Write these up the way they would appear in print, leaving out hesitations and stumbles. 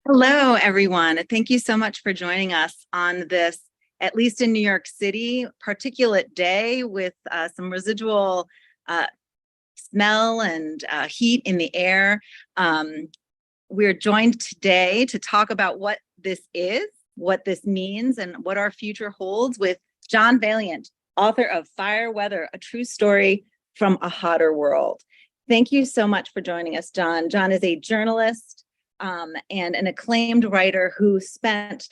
Hello, everyone. Thank you so much for joining us on this, at least in New York City, particulate day with some residual uh, smell and heat in the air. We're joined today to talk about what this is, what this means, and what our future holds with John Vaillant, author of Fire Weather, A True Story from a Hotter World. Thank you so much for joining us, John. John is a journalist and an acclaimed writer who spent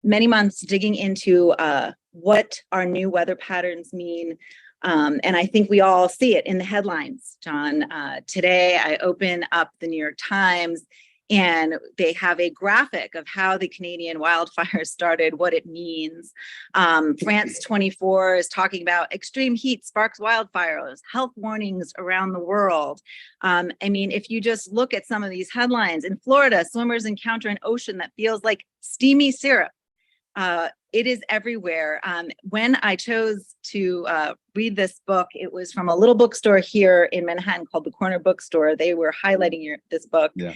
many months digging into what our new weather patterns mean. And I think we all see it in the headlines, John. Today, I open up the New York Times and they have a graphic of how the Canadian wildfires started, what it means. France 24 is talking about extreme heat sparks wildfires, health warnings around the world. I mean, if you just look at some of these headlines, in Florida, swimmers encounter an ocean that feels like steamy syrup. It is everywhere. When I chose to read this book, it was from a little bookstore here in Manhattan called the Corner Bookstore. They were highlighting this book. Yeah.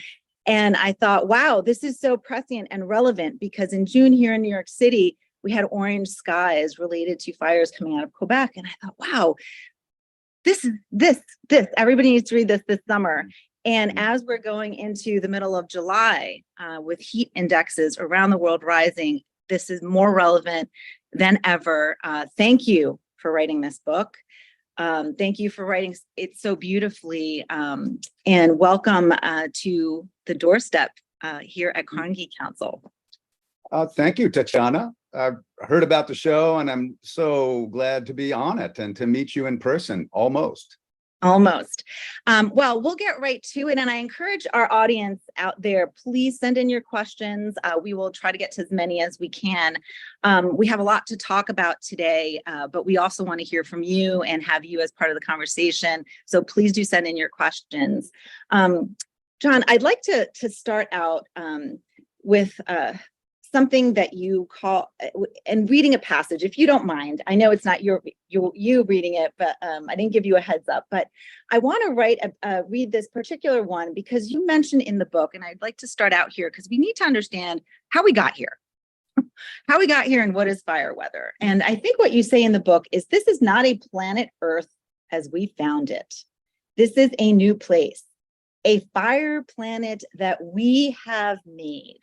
And I thought, wow, this is so prescient and relevant because in June here in New York City, we had orange skies related to fires coming out of Quebec. And I thought, wow, this, everybody needs to read this summer. And as we're going into the middle of July with heat indexes around the world rising, this is more relevant than ever. Thank you for writing this book. Thank you for writing it so beautifully. And welcome to the Doorstep here at Carnegie Council. Thank you, Tatiana. I've heard about the show and I'm so glad to be on it and to meet you in person, almost. Well, we'll get right to it. And I encourage our audience out there, please send in your questions. We will try to get to as many as we can. We have a lot to talk about today, but we also want to hear from you and have you as part of the conversation. So please do send in your questions. John, I'd like to start out with something that you call, and reading a passage, if you don't mind. I know it's not you reading it, but I didn't give you a heads up. But I want to read this particular one because you mentioned in the book, and I'd like to start out here because we need to understand how we got here. How we got here and what is fire weather. And I think what you say in the book is this is not a planet Earth as we found it. This is a new place, a fire planet that we have made.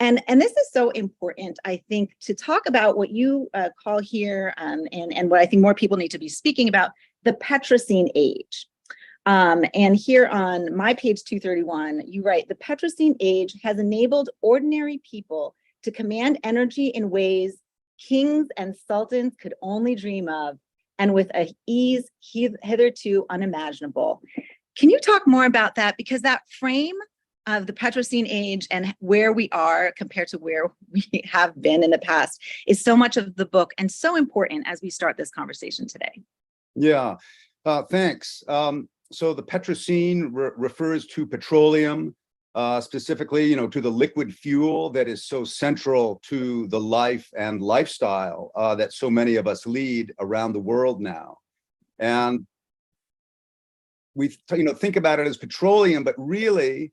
And this is so important, I think, to talk about what you call here and what I think more people need to be speaking about, the Petrocene age. And here on my page 231, you write, the Petrocene age has enabled ordinary people to command energy in ways kings and sultans could only dream of, and with an ease hitherto unimaginable. Can you talk more about that? Because that frame of the Petrocene age and where we are compared to where we have been in the past is so much of the book and so important as we start this conversation today. Yeah, thanks. So the Petrocene refers to petroleum, specifically, to the liquid fuel that is so central to the life and lifestyle that so many of us lead around the world now. And we, think about it as petroleum, but really,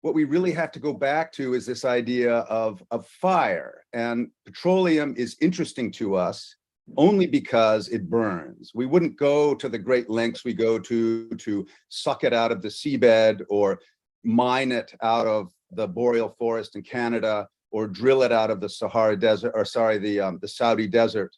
what we really have to go back to is this idea of fire. And petroleum is interesting to us only because it burns. We wouldn't go to the great lengths we go to suck it out of the seabed or mine it out of the boreal forest in Canada or drill it out of the Sahara Desert, or sorry, the Saudi desert,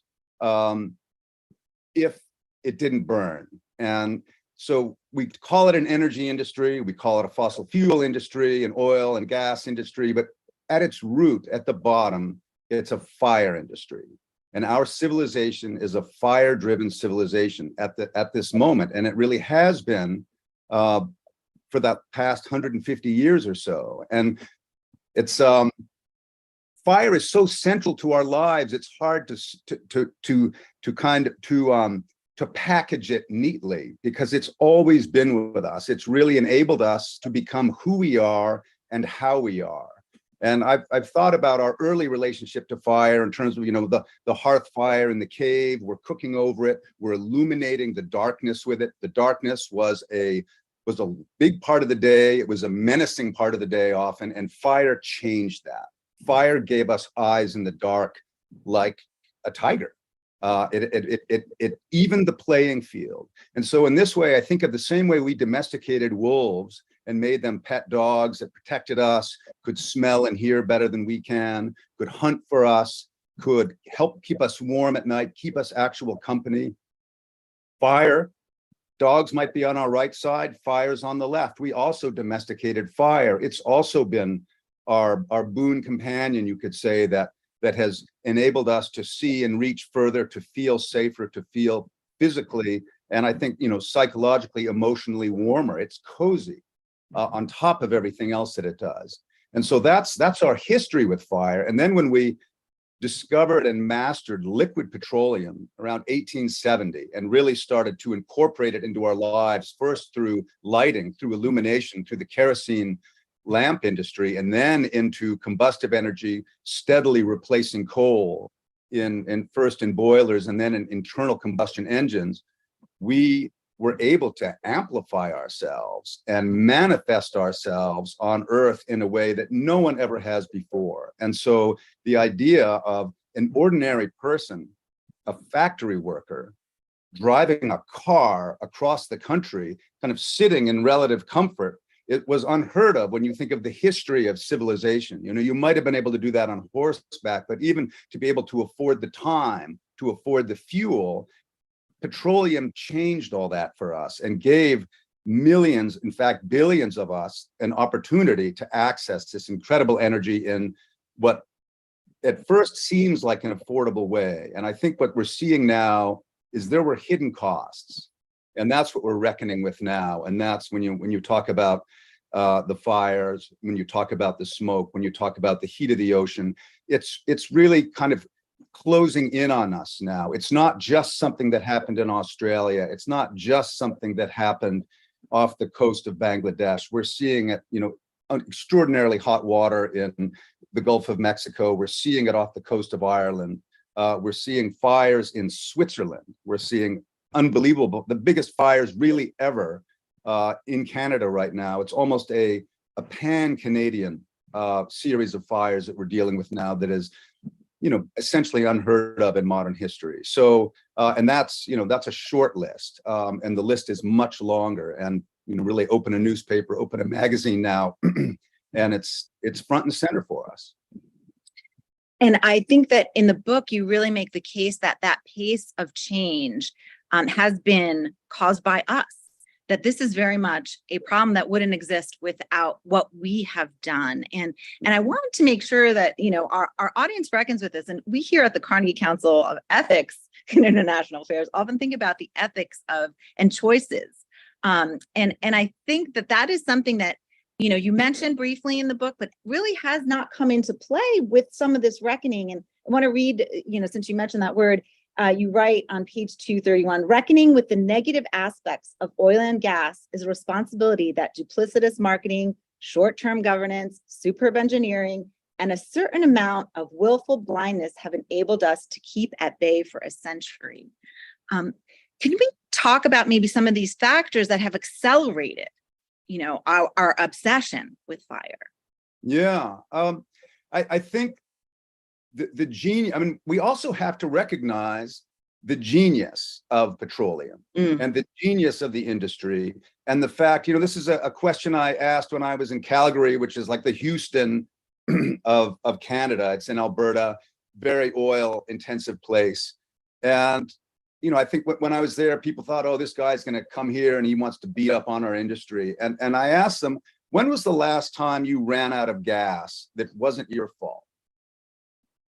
if it didn't burn. And so we call it an energy industry, we call it a fossil fuel industry, an oil and gas industry, but at its root, at the bottom, it's a fire industry. And our civilization is a fire-driven civilization at this moment. And it really has been for that past 150 years or so. And it's fire is so central to our lives, it's hard to package it neatly because it's always been with us. It's really enabled us to become who we are and how we are. And I've thought about our early relationship to fire in terms of, the hearth fire in the cave. We're cooking over it. We're illuminating the darkness with it. The darkness was a was a big part of the day. It was a menacing part of the day often, and fire changed that. Fire gave us eyes in the dark like a tiger. It evened the playing field. And so in this way, I think of the same way we domesticated wolves and made them pet dogs that protected us, could smell and hear better than we can, could hunt for us, could help keep us warm at night, keep us actual company. Fire, dogs might be on our right side, fire's on the left. We also domesticated fire. It's also been our boon companion, you could say, that has enabled us to see and reach further, to feel safer, to feel physically, and I think, psychologically, emotionally warmer. It's cozy on top of everything else that it does. And so that's our history with fire. And then when we discovered and mastered liquid petroleum around 1870 and really started to incorporate it into our lives, first through lighting, through illumination, through the kerosene lamp industry, and then into combustive energy, steadily replacing coal first in boilers and then in internal combustion engines, we were able to amplify ourselves and manifest ourselves on Earth in a way that no one ever has before. And so the idea of an ordinary person, a factory worker, driving a car across the country, kind of sitting in relative comfort, it was unheard of when you think of the history of civilization. You might have been able to do that on horseback, but even to be able to afford the time, to afford the fuel, petroleum changed all that for us and gave millions, in fact, billions of us an opportunity to access this incredible energy in what at first seems like an affordable way. And I think what we're seeing now is there were hidden costs. And that's what we're reckoning with now. And that's when you talk about the fires, when you talk about the smoke, when you talk about the heat of the ocean, it's really kind of closing in on us now. It's not just something that happened in Australia. It's not just something that happened off the coast of Bangladesh. We're seeing it, extraordinarily hot water in the Gulf of Mexico. We're seeing it off the coast of Ireland. We're seeing fires in Switzerland. We're seeing unbelievable, the biggest fires really ever in Canada right now. It's almost a pan-Canadian series of fires that we're dealing with now that is, essentially unheard of in modern history. So, and that's a short list, and the list is much longer. And really open a newspaper, open a magazine now, and it's front and center for us. And I think that in the book, you really make the case that pace of change has been caused by us, that this is very much a problem that wouldn't exist without what we have done. And I wanted to make sure that, our audience reckons with this. And we here at the Carnegie Council of Ethics in International Affairs often think about the ethics of and choices. And I think that is something that, you mentioned briefly in the book, but really has not come into play with some of this reckoning. And I want to read, since you mentioned that word, you write on page 231, reckoning with the negative aspects of oil and gas is a responsibility that duplicitous marketing, short-term governance, superb engineering, and a certain amount of willful blindness have enabled us to keep at bay for a century. Can we talk about maybe some of these factors that have accelerated, our obsession with fire? Yeah, I think the genius, we also have to recognize the genius of petroleum and the genius of the industry, and the fact, this is a question I asked when I was in Calgary, which is like the Houston of Canada. It's in Alberta, very oil intensive place. And, I think when I was there, people thought, oh, this guy's going to come here and he wants to beat up on our industry. And I asked them, when was the last time you ran out of gas that wasn't your fault?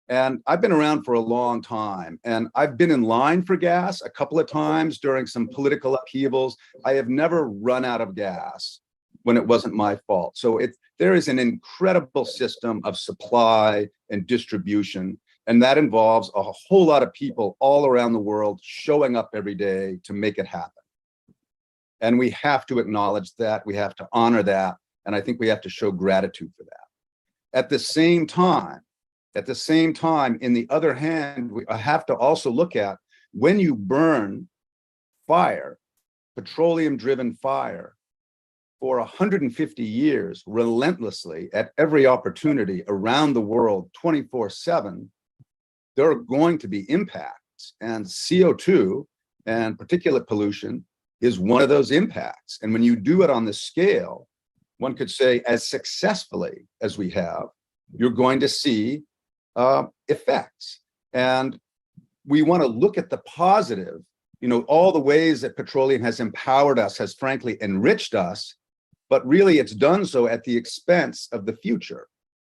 And I've been around for a long time, and I've been in line for gas a couple of times during some political upheavals. I have never run out of gas when it wasn't my fault. So there is an incredible system of supply and distribution, and that involves a whole lot of people all around the world showing up every day to make it happen. And we have to acknowledge that, we have to honor that, and I think we have to show gratitude for that. At the same time, in the other hand, we have to also look at when you burn fire, petroleum-driven fire, for 150 years, relentlessly at every opportunity around the world, 24/7, there are going to be impacts, and CO2 and particulate pollution is one of those impacts. And when you do it on the scale, one could say as successfully as we have, you're going to see effects. And we want to look at the positive, all the ways that petroleum has empowered us, has frankly enriched us, but really it's done so at the expense of the future.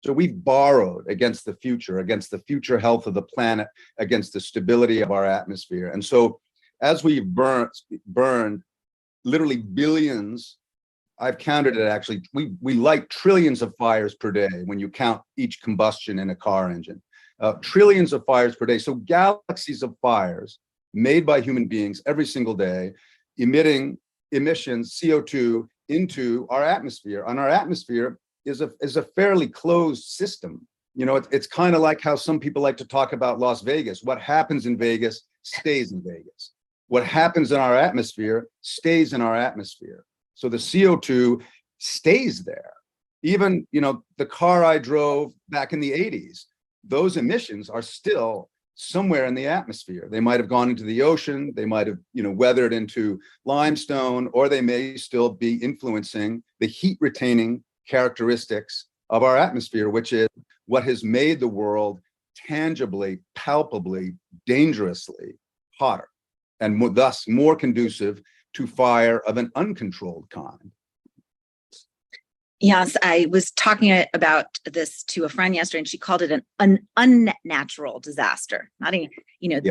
So we've borrowed against the future health of the planet, against the stability of our atmosphere. And so as we've burned literally billions, I've counted it actually, we light trillions of fires per day when you count each combustion in a car engine. Trillions of fires per day. So galaxies of fires made by human beings every single day, emitting emissions, CO2, into our atmosphere. And our atmosphere is a fairly closed system. It's kind of like how some people like to talk about Las Vegas. What happens in Vegas stays in Vegas. What happens in our atmosphere stays in our atmosphere. So the CO2 stays there. Even, the car I drove back in the 80s, those emissions are still somewhere in the atmosphere. They might have gone into the ocean, they might have, weathered into limestone, or they may still be influencing the heat retaining characteristics of our atmosphere, which is what has made the world tangibly, palpably, dangerously hotter, and thus more conducive to fire of an uncontrolled kind. Yes, I was talking about this to a friend yesterday, and she called it an unnatural disaster. Not even,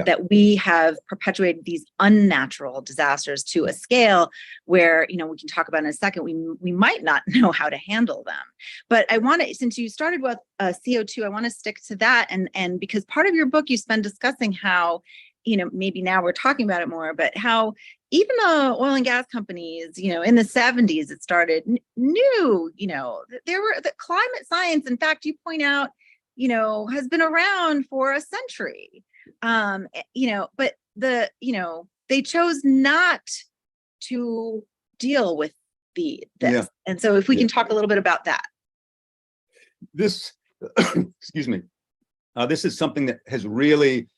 that we have perpetuated these unnatural disasters to a scale where, we can talk about in a second, we might not know how to handle them. But I want to, since you started with CO2, I want to stick to that, and because part of your book you spend discussing how, maybe now we're talking about it more, but how even the oil and gas companies, in the 70s, it started new, there were the climate science, in fact, you point out, has been around for a century. But they chose not to deal with this. Yeah. And so if we can talk a little bit about that. This, excuse me, this is something that has really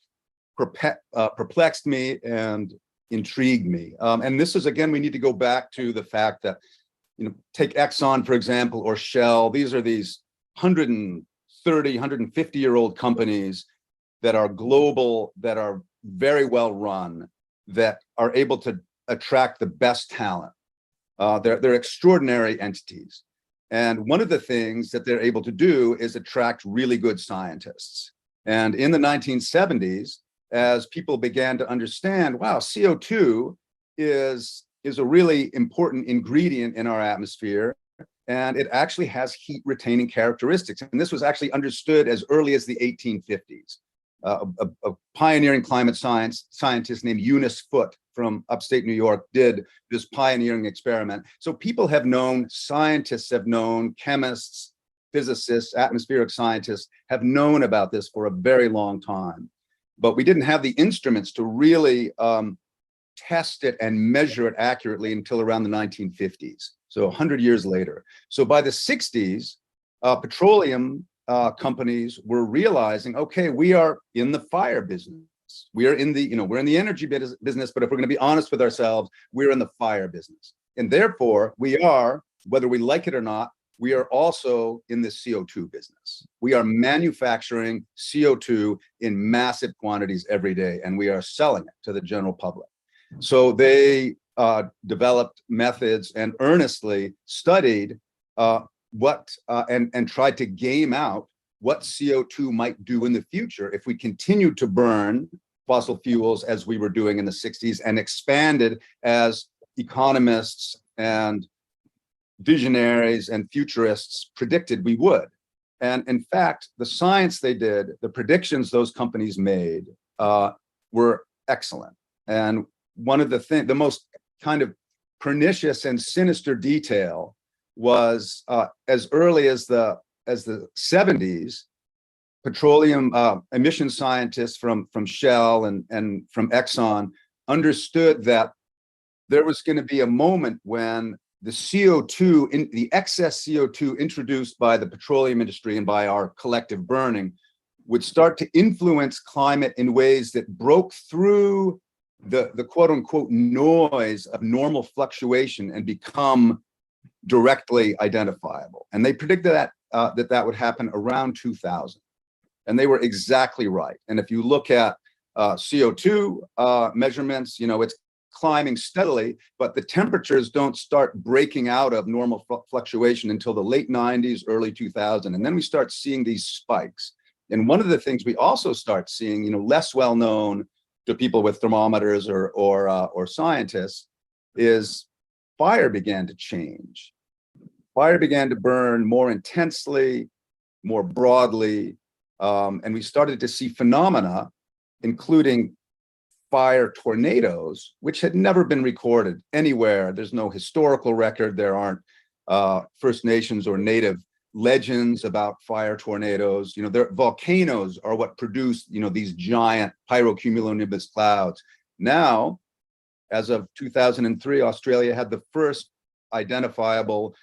perplexed me and intrigued me. And this is, again, we need to go back to the fact that, take Exxon, for example, or Shell. These are these 130, 150-year-old companies that are global, that are very well run, that are able to attract the best talent. They're extraordinary entities. And one of the things that they're able to do is attract really good scientists. And in the 1970s, as people began to understand, wow, CO2 is a really important ingredient in our atmosphere, and it actually has heat retaining characteristics. And this was actually understood as early as the 1850s. A pioneering climate scientist named Eunice Foote from upstate New York did this pioneering experiment. So people have known, scientists have known, chemists, physicists, atmospheric scientists have known about this for a very long time. But we didn't have the instruments to really test it and measure it accurately until around the 1950s, so 100 years later. So by the 60s, petroleum companies were realizing, okay, we are in the fire business. We are in the, we're in the energy business, but if we're going to be honest with ourselves, we're in the fire business. And therefore, we are, whether we like it or not, we are also in the CO2 business. We are manufacturing CO2 in massive quantities every day, and we are selling it to the general public. So they developed methods and earnestly studied and tried to game out what CO2 might do in the future if we continued to burn fossil fuels as we were doing in the 60s, and expanded as economists and visionaries and futurists predicted we would. And in fact, the science they did, the predictions those companies made were excellent. And one of the most kind of pernicious and sinister detail was as early as the 70s, petroleum emission scientists from Shell and from Exxon understood that there was going to be a moment when the CO2, the excess CO2 introduced by the petroleum industry and by our collective burning would start to influence climate in ways that broke through the quote unquote noise of normal fluctuation and become directly identifiable. And they predicted that that would happen around 2000. And they were exactly right. And if you look at CO2 measurements, it's climbing steadily, but the temperatures don't start breaking out of normal fluctuation until the late 90s, early 2000. And then we start seeing these spikes. And one of the things we also start seeing, less well known to people with thermometers or scientists, is fire began to change. Fire began to burn more intensely, more broadly, and we started to see phenomena, including fire tornadoes, which had never been recorded anywhere. There's no historical record. There aren't First Nations or Native legends about fire tornadoes. Volcanoes are what produce, these giant pyrocumulonimbus clouds. Now, as of 2003, Australia had the first identifiable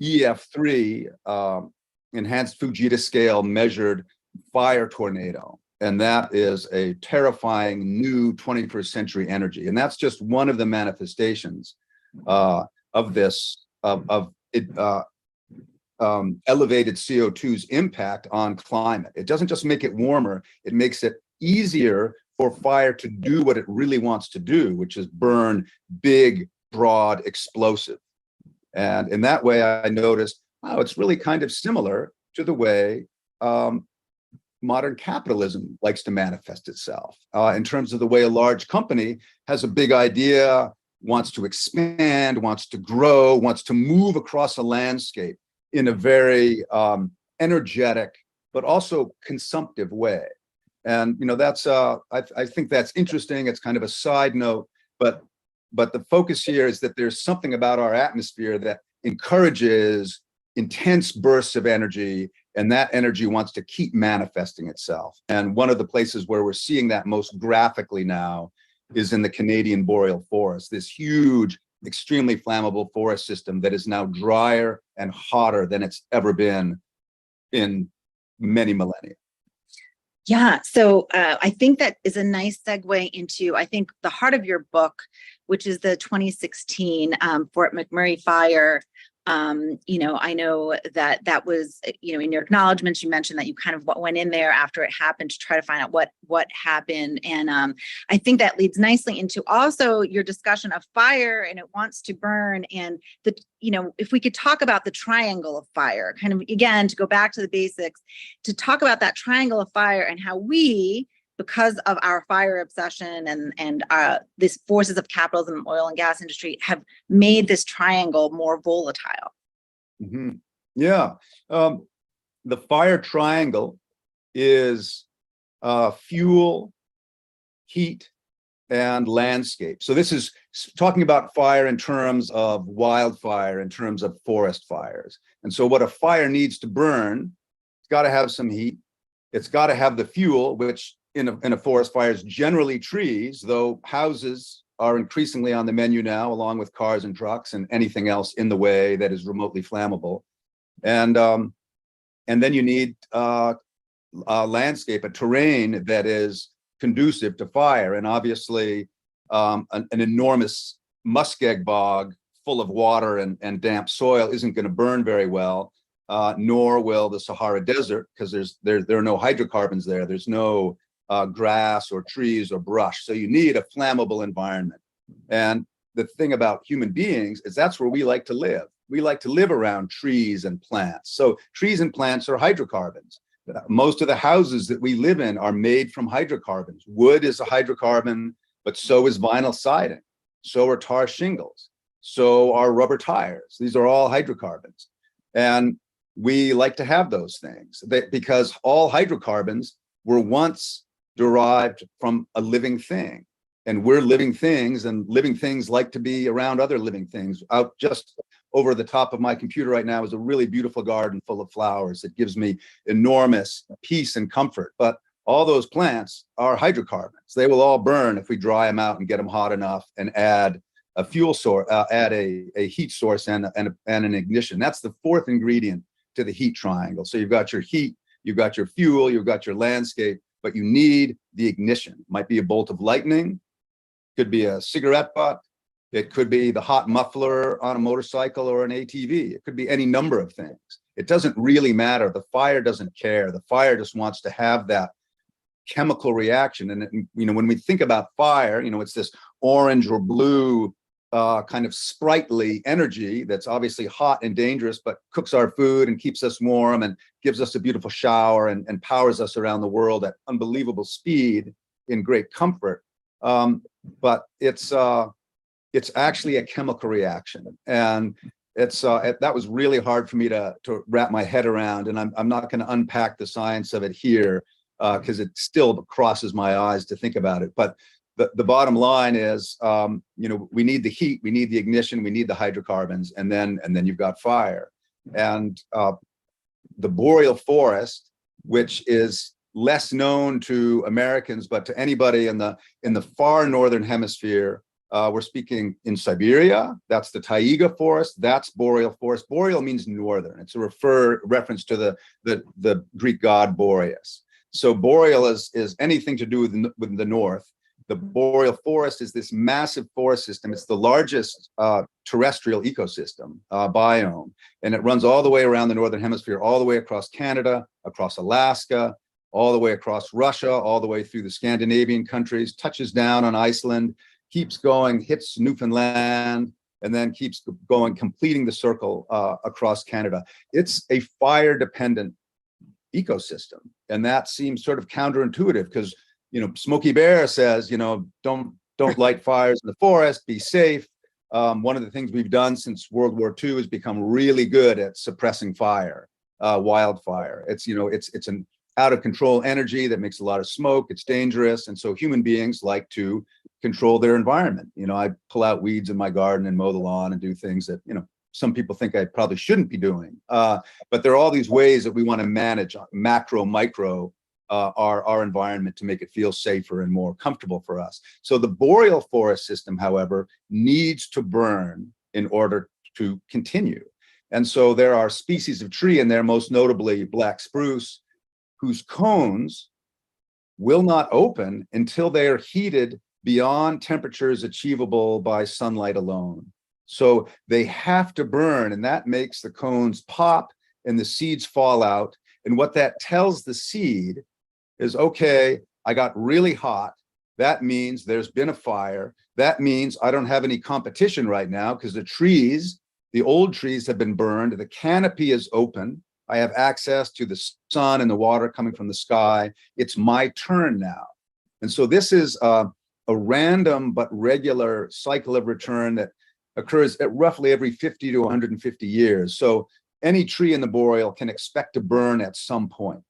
EF3, enhanced Fujita scale measured fire tornado. And that is a terrifying new 21st century energy. And that's just one of the manifestations of this, elevated CO2's impact on climate. It doesn't just make it warmer, it makes it easier for fire to do what it really wants to do, which is burn big, broad, explosive. And in that way, I noticed, wow, it's really kind of similar to the way modern capitalism likes to manifest itself, in terms of the way a large company has a big idea, wants to expand, wants to grow, wants to move across a landscape in a very energetic, but also consumptive way. And that's I think that's interesting. It's kind of a side note, but the focus here is that there's something about our atmosphere that encourages intense bursts of energy, and that energy wants to keep manifesting itself. And one of the places where we're seeing that most graphically now is in the Canadian boreal forest, this huge, extremely flammable forest system that is now drier and hotter than it's ever been in many millennia. Yeah, so I think that is a nice segue into, I think, the heart of your book, which is the 2016 Fort McMurray fire. I know that was, in your acknowledgments, you mentioned that you kind of went in there after it happened to try to find out what happened. And I think that leads nicely into also your discussion of fire, and it wants to burn. And if we could talk about the triangle of fire, kind of, again, to go back to the basics, to talk about that triangle of fire and how we, because of our fire obsession and these forces of capitalism, oil and gas industry, have made this triangle more volatile. Mm-hmm. Yeah. The fire triangle is fuel, heat, and landscape. So this is talking about fire in terms of wildfire, in terms of forest fires. And so what a fire needs to burn, it's got to have some heat. It's got to have the fuel, which in a forest fire is generally trees, though houses are increasingly on the menu now, along with cars and trucks and anything else in the way that is remotely flammable. And then you need a landscape, a terrain that is conducive to fire. And obviously an enormous muskeg bog full of water and damp soil isn't going to burn very well, nor will the Sahara Desert, because there are no hydrocarbons there. There's no grass or trees or brush. So you need a flammable environment. And the thing about human beings is that's where we like to live. We like to live around trees and plants. So trees and plants are hydrocarbons. Most of the houses that we live in are made from hydrocarbons. Wood is a hydrocarbon, but so is vinyl siding. So are tar shingles. So are rubber tires. These are all hydrocarbons. And we like to have those things because all hydrocarbons were once derived from a living thing. And we're living things, and living things like to be around other living things. Out just over the top of my computer right now is a really beautiful garden full of flowers. It gives me enormous peace and comfort. But all those plants are hydrocarbons. They will all burn if we dry them out and get them hot enough and add a fuel source, add a heat source and an ignition. That's the fourth ingredient to the heat triangle. So you've got your heat, you've got your fuel, you've got your landscape, but you need the ignition. Might be a bolt of lightning, could be a cigarette butt, it could be the hot muffler on a motorcycle or an ATV. It could be any number of things. It doesn't really matter. The fire doesn't care. The fire just wants to have that chemical reaction. And when we think about fire, it's this orange or blue kind of sprightly energy that's obviously hot and dangerous, but cooks our food and keeps us warm and gives us a beautiful shower and powers us around the world at unbelievable speed in great comfort. But it's actually a chemical reaction, and that was really hard for me to wrap my head around, and I'm not going to unpack the science of it here because it still crosses my eyes to think about it. But the bottom line is, we need the heat, we need the ignition, we need the hydrocarbons, and then you've got fire. And the boreal forest, which is less known to Americans, but to anybody in the far northern hemisphere, we're speaking in Siberia. That's the taiga forest. That's boreal forest. Boreal means northern. It's a reference to the Greek god Boreas. So boreal is anything to do with the north. The boreal forest is this massive forest system. It's the largest terrestrial ecosystem biome, and it runs all the way around the northern hemisphere, all the way across Canada, across Alaska, all the way across Russia, all the way through the Scandinavian countries, touches down on Iceland, keeps going, hits Newfoundland, and then keeps going, completing the circle across Canada. It's a fire-dependent ecosystem, and that seems sort of counterintuitive because Smokey Bear says, don't light fires in the forest, be safe. One of the things we've done since World War II is become really good at suppressing fire, wildfire. It's an out of control energy that makes a lot of smoke. It's dangerous, and so human beings like to control their environment. I pull out weeds in my garden and mow the lawn and do things that some people think I probably shouldn't be doing. But there are all these ways that we want to manage macro, micro, our environment to make it feel safer and more comfortable for us. So the boreal forest system, however, needs to burn in order to continue. And so there are species of tree in there, most notably black spruce, whose cones will not open until they are heated beyond temperatures achievable by sunlight alone. So they have to burn, and that makes the cones pop and the seeds fall out. And what that tells the seed is, okay, I got really hot. That means there's been a fire. That means I don't have any competition right now because the old trees have been burned. The canopy is open. I have access to the sun and the water coming from the sky. It's my turn now. And so this is a random but regular cycle of return that occurs at roughly every 50 to 150 years. So any tree in the boreal can expect to burn at some point.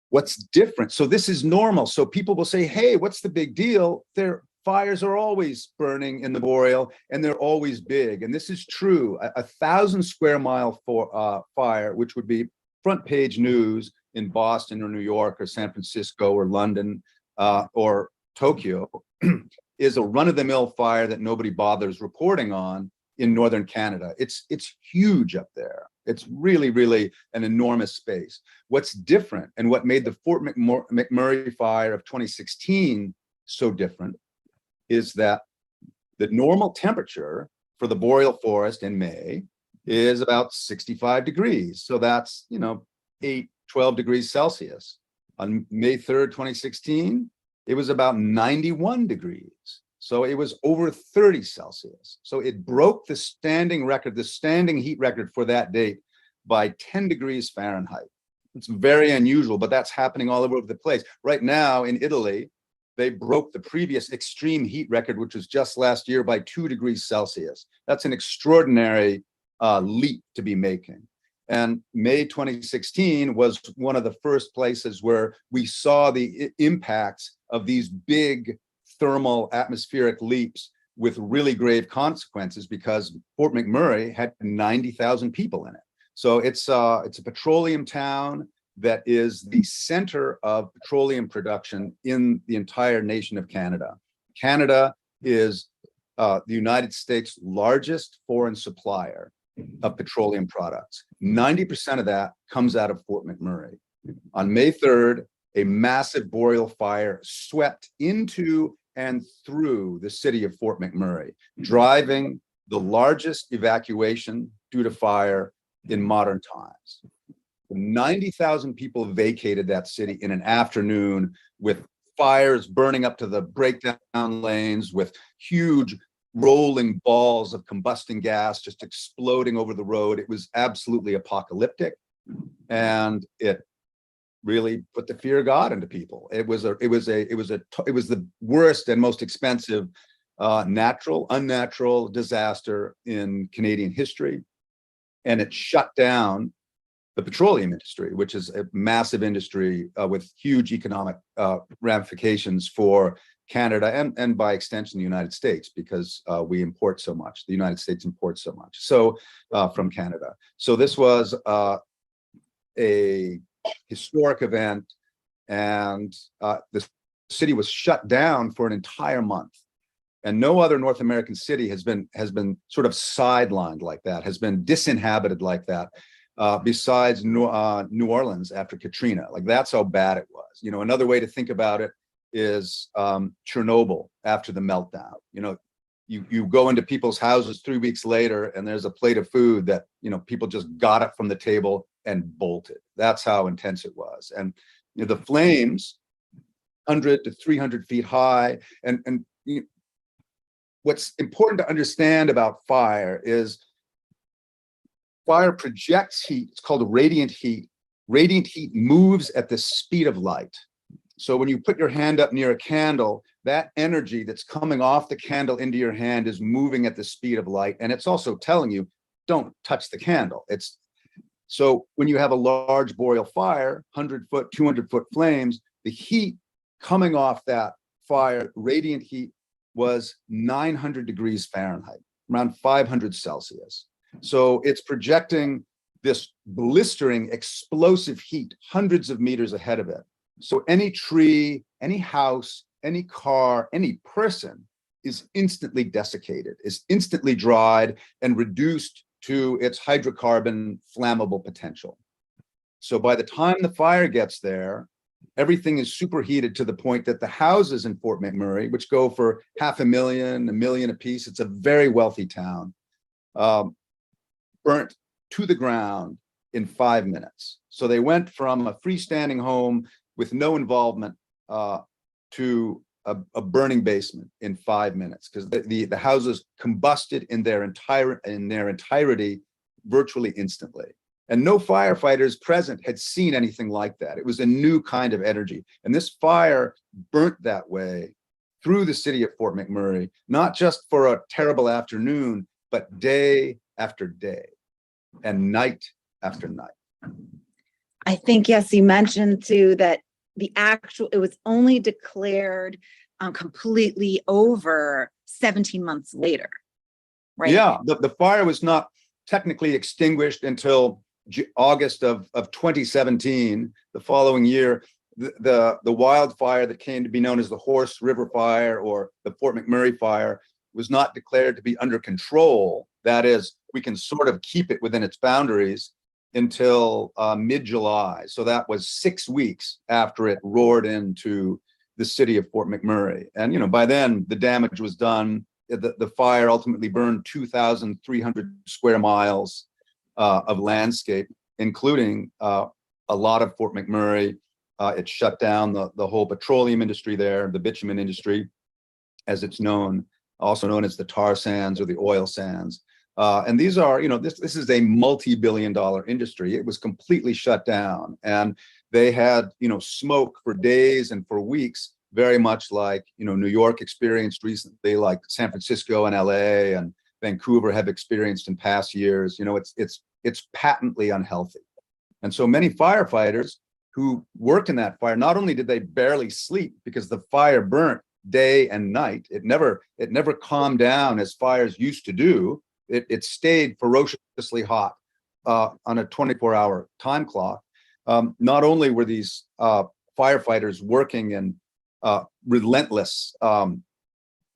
What's different? So this is normal. So people will say, hey, what's the big deal? Their fires are always burning in the boreal, and they're always big. And this is true. 1,000 square mile fire, which would be front page news in Boston or New York or San Francisco or London or Tokyo, is a run-of-the-mill fire that nobody bothers reporting on in northern Canada. It's huge up there. It's really, really an enormous space. What's different, and what made the Fort McMurray fire of 2016 so different, is that the normal temperature for the boreal forest in May is about 65 degrees. So that's, 12 degrees Celsius. On May 3rd, 2016, it was about 91 degrees. So it was over 30 Celsius. So it broke the standing record, the standing heat record for that date by 10 degrees Fahrenheit. It's very unusual, but that's happening all over the place. Right now in Italy, they broke the previous extreme heat record, which was just last year, by 2 degrees Celsius. That's an extraordinary leap to be making. And May 2016 was one of the first places where we saw the impacts of these big thermal atmospheric leaps with really grave consequences, because Fort McMurray had 90,000 people in it. So it's a petroleum town that is the center of petroleum production in the entire nation of Canada. Canada is the United States' largest foreign supplier of petroleum products. 90% of that comes out of Fort McMurray. On May 3rd, a massive boreal fire swept into and through the city of Fort McMurray, driving the largest evacuation due to fire in modern times. 90,000 people vacated that city in an afternoon, with fires burning up to the breakdown lanes, with huge rolling balls of combusting gas just exploding over the road. It was absolutely apocalyptic, and it really put the fear of God into people. It was the worst and most expensive unnatural disaster in Canadian history, and it shut down the petroleum industry, which is a massive industry with huge economic ramifications for Canada and by extension the United States, because we import so much. The United States imports so much from Canada. So this was a historic event, and the city was shut down for an entire month. And no other North American city has been sort of sidelined like that, has been disinhabited like that, besides New Orleans after Katrina. Like, that's how bad it was. You know, another way to think about it is Chernobyl after the meltdown. You know, you go into people's houses 3 weeks later, and there's a plate of food that, you know, people just got it from the table and bolted. That's how intense it was. And you know, the flames, 100 to 300 feet high, and you know, what's important to understand about fire is fire projects heat. It's called radiant heat. Radiant heat moves at the speed of light. So when you put your hand up near a candle, that energy that's coming off the candle into your hand is moving at the speed of light. And it's also telling you, don't touch the candle. So when you have a large boreal fire, 100-foot, 200-foot flames, the heat coming off that fire, radiant heat, was 900 degrees Fahrenheit, around 500 Celsius. So it's projecting this blistering, explosive heat hundreds of meters ahead of it. So any tree, any house, any car, any person is instantly desiccated, is instantly dried and reduced to its hydrocarbon flammable potential. So by the time the fire gets there, everything is superheated to the point that the houses in Fort McMurray, which go for $500,000, $1 million a piece, it's a very wealthy town, burnt to the ground in 5 minutes. So they went from a freestanding home with no involvement to a burning basement in 5 minutes, because the houses combusted in their entirety virtually instantly. And no firefighters present had seen anything like that. It was a new kind of energy. And this fire burnt that way through the city of Fort McMurray, not just for a terrible afternoon, but day after day and night after night. I think, yes, you mentioned too that it was only declared completely over 17 months later, right? Yeah, the fire was not technically extinguished until August of 2017, the following year. The wildfire that came to be known as the Horse River Fire or the Fort McMurray Fire was not declared to be under control. That is, we can sort of keep it within its boundaries until mid-July. So that was 6 weeks after it roared into the city of Fort McMurray. And, you know, by then the damage was done. The fire ultimately burned 2,300 square miles of landscape, including a lot of Fort McMurray. It shut down the whole petroleum industry there, the bitumen industry, as it's known, also known as the tar sands or the oil sands. And these are, you know, this is a multi-billion-dollar industry. It was completely shut down, and they had, you know, smoke for days and for weeks, very much like, you know, New York experienced recently, like San Francisco and LA and Vancouver have experienced in past years. You know, it's patently unhealthy. And so many firefighters who worked in that fire, not only did they barely sleep because the fire burnt day and night, it never calmed down as fires used to do. It stayed ferociously hot on a 24-hour time clock. Not only were these firefighters working in relentless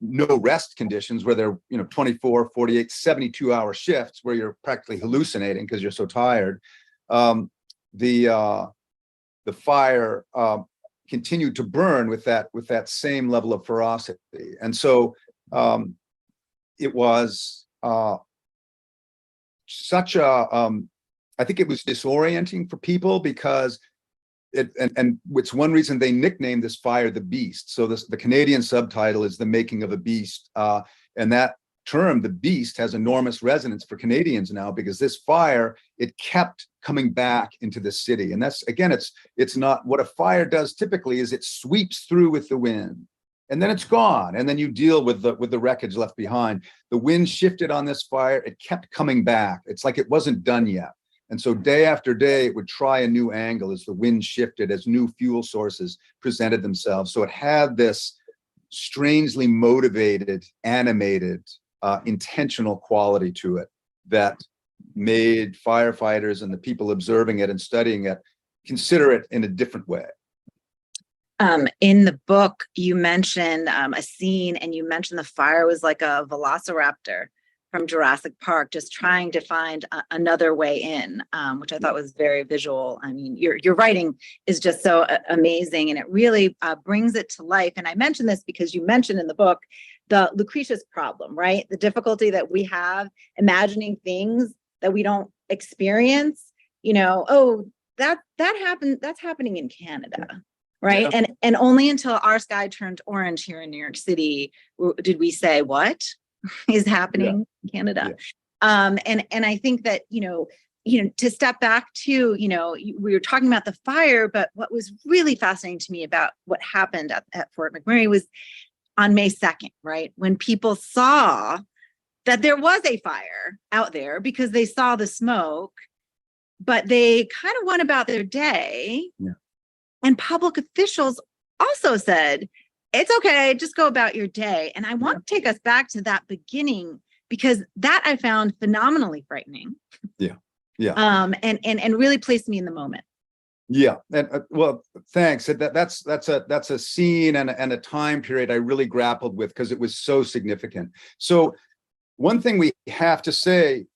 no rest conditions where they're, 24, 48, 72-hour shifts where you're practically hallucinating because you're so tired. The fire continued to burn with that same level of ferocity. And so it was such a, I think it was disorienting for people because and it's one reason they nicknamed this fire the Beast. So the Canadian subtitle is The Making of a Beast. And that term, the Beast, has enormous resonance for Canadians now because this fire, it kept coming back into the city. And that's, again, it's not what a fire does typically is it sweeps through with the wind and then it's gone. And then you deal with the wreckage left behind. The wind shifted on this fire. It kept coming back. It's like it wasn't done yet. And so day after day, it would try a new angle as the wind shifted, as new fuel sources presented themselves. So it had this strangely motivated, animated, intentional quality to it that made firefighters and the people observing it and studying it consider it in a different way. In the book, you mentioned a scene and you mentioned the fire was like a velociraptor from Jurassic Park, just trying to find another way in, which I thought was very visual. I mean, your writing is just so amazing, and it really brings it to life. And I mentioned this because you mentioned in the book the Lucretius problem, right? The difficulty that we have imagining things that we don't experience. Oh, that happened. That's happening in Canada. Right. Yeah. And only until our sky turned orange here in New York City did we say, what is happening in Canada? Yeah. And I think that, to step back to, we were talking about the fire, but what was really fascinating to me about what happened at Fort McMurray was on May 2nd, right? When people saw that there was a fire out there because they saw the smoke, but they kind of went about their day. Yeah. And public officials also said, it's okay, just go about your day. And I want to take us back to that beginning because that I found phenomenally frightening. Yeah. Yeah. And really placed me in the moment. Yeah. And well, thanks. That's a scene and a time period I really grappled with because it was so significant. So one thing we have to say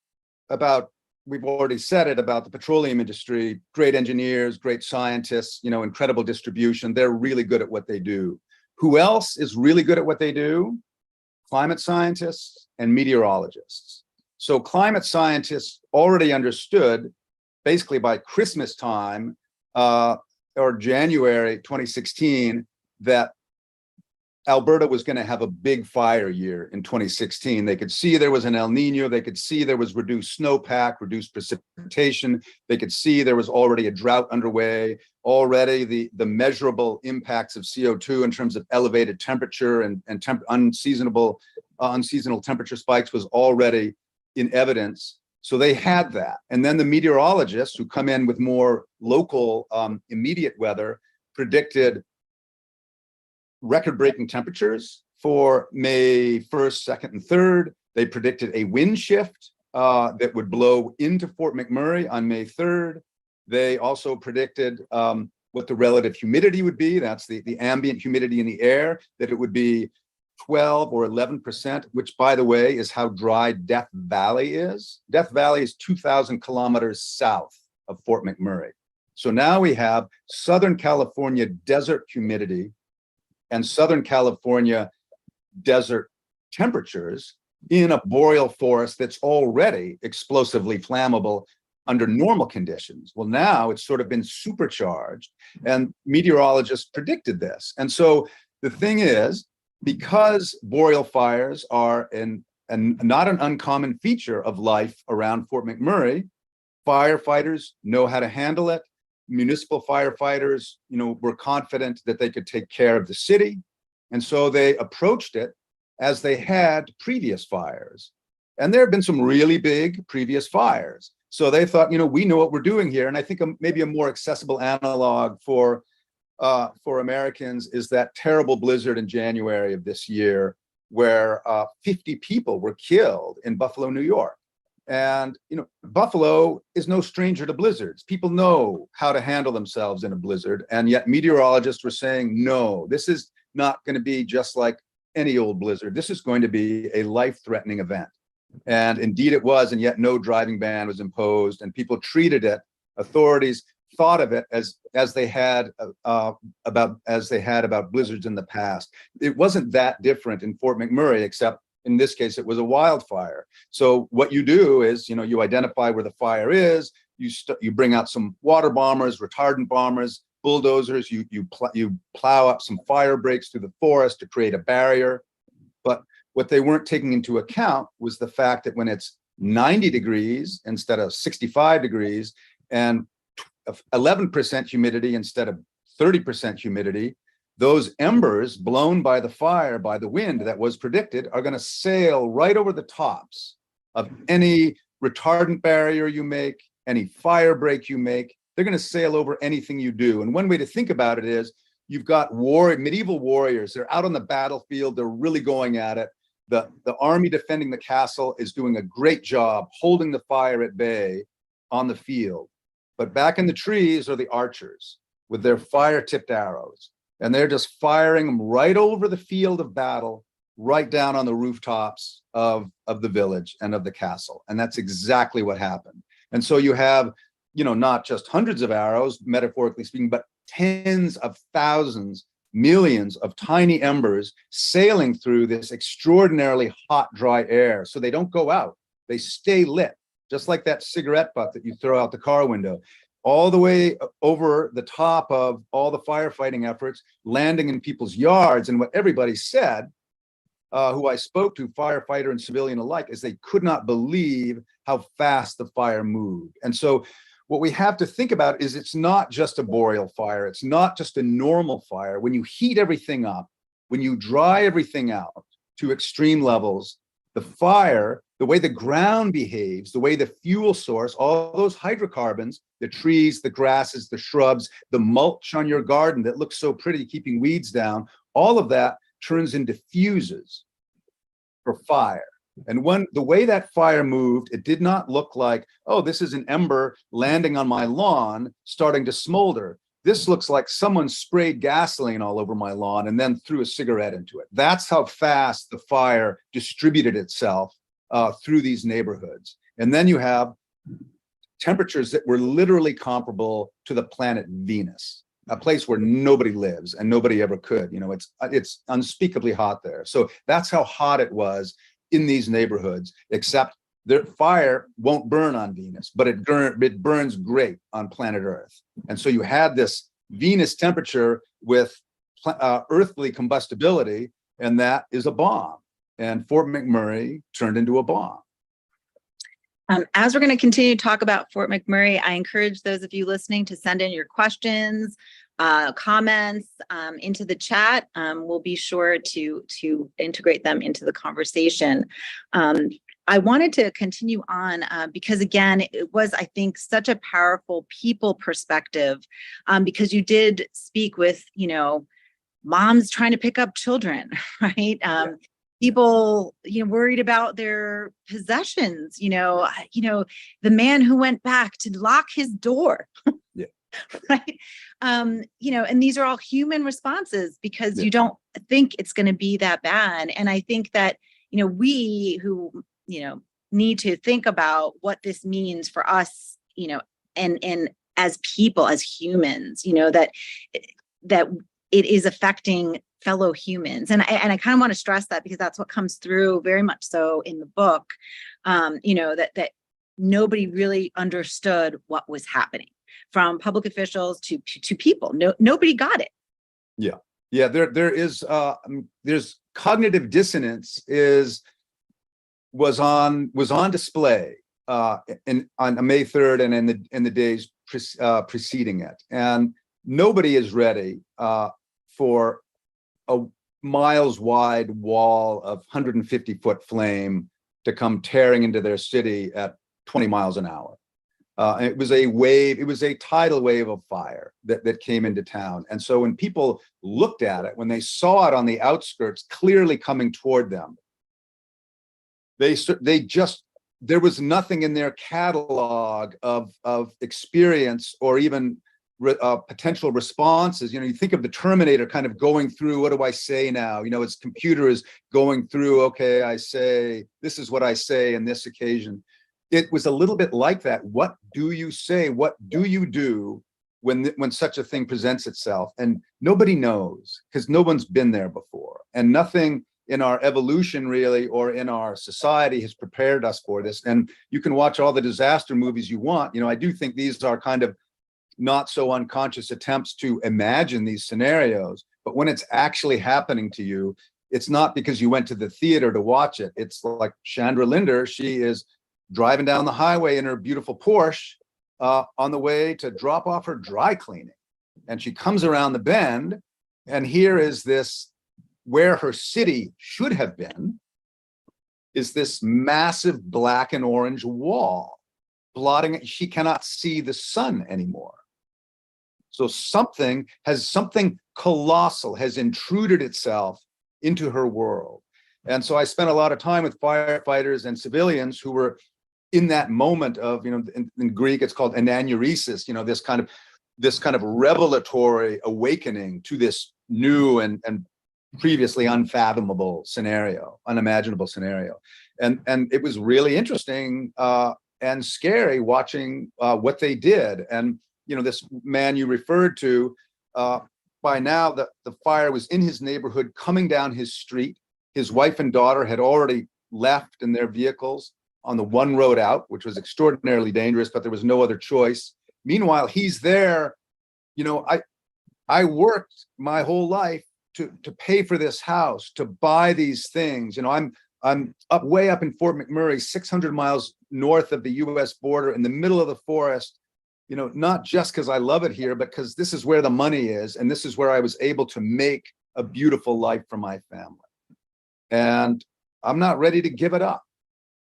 about, we've already said it about the petroleum industry, great engineers, great scientists, incredible distribution. They're really good at what they do. Who else is really good at what they do? Climate scientists and meteorologists. So climate scientists already understood basically by Christmas time or January 2016 that Alberta was going to have a big fire year in 2016. They could see there was an El Nino. They could see there was reduced snowpack, reduced precipitation. They could see there was already a drought underway. Already the measurable impacts of CO2 in terms of elevated temperature and unseasonal temperature spikes was already in evidence. So they had that. And then the meteorologists who come in with more local immediate weather predicted record-breaking temperatures for May 1st, 2nd, and 3rd. They predicted a wind shift that would blow into Fort McMurray on May 3rd. They also predicted what the relative humidity would be. That's the ambient humidity in the air, that it would be 12 or 11%, which, by the way, is how dry Death Valley is. Death Valley is 2,000 kilometers south of Fort McMurray. So now we have Southern California desert humidity and Southern California desert temperatures in a boreal forest that's already explosively flammable under normal conditions. Well, now it's sort of been supercharged, and meteorologists predicted this. And so the thing is, because boreal fires are not an uncommon feature of life around Fort McMurray, firefighters know how to handle it. Municipal firefighters, were confident that they could take care of the city. And so they approached it as they had previous fires. And there have been some really big previous fires. So they thought, we know what we're doing here. And I think maybe a more accessible analog for Americans is that terrible blizzard in January of this year, where 50 people were killed in Buffalo, New York. And, Buffalo is no stranger to blizzards. People know how to handle themselves in a blizzard. And yet meteorologists were saying, no, this is not going to be just like any old blizzard. This is going to be a life-threatening event. And indeed it was, and yet no driving ban was imposed, and people treated it, authorities thought of it as they had about blizzards in the past. It wasn't that different in Fort McMurray, except in this case it was a wildfire. So what you do is, you identify where the fire is, you bring out some water bombers, retardant bombers, bulldozers, you plow up some fire breaks through the forest to create a barrier. But what they weren't taking into account was the fact that when it's 90 degrees instead of 65 degrees and 11% humidity instead of 30% humidity, those embers blown by the fire, by the wind that was predicted, are going to sail right over the tops of any retardant barrier you make, any fire break you make. They're going to sail over anything you do. And one way to think about it is you've got medieval warriors. They're out on the battlefield. They're really going at it. The army defending the castle is doing a great job holding the fire at bay on the field. But back in the trees are the archers with their fire-tipped arrows. And they're just firing them right over the field of battle, right down on the rooftops of the village and of the castle. And that's exactly what happened. And so you have, not just hundreds of arrows, metaphorically speaking, but tens of thousands, millions of tiny embers sailing through this extraordinarily hot, dry air. So they don't go out, they stay lit, just like that cigarette butt that you throw out the car window, all the way over the top of all the firefighting efforts, landing in people's yards. And what everybody said, who I spoke to, firefighter and civilian alike, is they could not believe how fast the fire moved. And so what we have to think about is it's not just a boreal fire. It's not just a normal fire. When you heat everything up, when you dry everything out to extreme levels, the fire, the way the ground behaves, the way the fuel source, all those hydrocarbons, the trees, the grasses, the shrubs, the mulch on your garden that looks so pretty, keeping weeds down, all of that turns into fuses for fire. And the way that fire moved, it did not look like, oh, this is an ember landing on my lawn, starting to smolder. This looks like someone sprayed gasoline all over my lawn and then threw a cigarette into it. That's how fast the fire distributed itself through these neighborhoods. And then you have temperatures that were literally comparable to the planet Venus, a place where nobody lives and nobody ever could. It's unspeakably hot there. So that's how hot it was in these neighborhoods, except their fire won't burn on Venus, but it burns great on planet Earth. And so you had this Venus temperature with earthly combustibility, and that is a bomb. And Fort McMurray turned into a bomb. As we're going to continue to talk about Fort McMurray, I encourage those of you listening to send in your questions, comments into the chat. We'll be sure to integrate them into the conversation. I wanted to continue on because, again, it was, I think, such a powerful people perspective because you did speak with, moms trying to pick up children, right? People, worried about their possessions, the man who went back to lock his door. Yeah. Right. And these are all human responses because you don't think it's going to be that bad. And I think that, we who, need to think about what this means for us, and as people, as humans, that it is affecting fellow humans. And I kind of want to stress that because that's what comes through very much so in the book, that nobody really understood what was happening, from public officials to people. Nobody got it. Yeah. Yeah. There's cognitive dissonance was on display on May 3rd and in the days preceding it. And nobody is ready for a miles wide wall of 150-foot flame to come tearing into their city at 20 miles an hour. It was a tidal wave of fire that came into town. And so when people looked at it, when they saw it on the outskirts clearly coming toward them, there was nothing in their catalog of experience or even potential responses. You think of the Terminator kind of going through, what do I say now? Its computer is going through, okay, I say, this is what I say in this occasion. It was a little bit like that. What do you say? What do you do when such a thing presents itself? And nobody knows, because no one's been there before. And nothing in our evolution really, or in our society, has prepared us for this. And you can watch all the disaster movies you want. I do think these are kind of not so unconscious attempts to imagine these scenarios, but when it's actually happening to you, it's not because you went to the theater to watch it. It's like Chandra Linder, she is driving down the highway in her beautiful Porsche on the way to drop off her dry cleaning. And she comes around the bend, and here is this, where her city should have been, is this massive black and orange wall blotting it. She cannot see the sun anymore. So something colossal has intruded itself into her world. And so I spent a lot of time with firefighters and civilians who were in that moment of, in Greek, it's called anagnoresis, this kind of revelatory awakening to this new and previously unfathomable scenario, unimaginable scenario. And it was really interesting and scary watching what they did. And this man you referred to, by now the fire was in his neighborhood, coming down his street. His wife and daughter had already left in their vehicles on the one road out, which was extraordinarily dangerous, but there was no other choice. Meanwhile, he's there. I worked my whole life to pay for this house, to buy these things. I'm way up in Fort McMurray, 600 miles north of the US border, in the middle of the forest, not just because I love it here, but because this is where the money is. And this is where I was able to make a beautiful life for my family. And I'm not ready to give it up.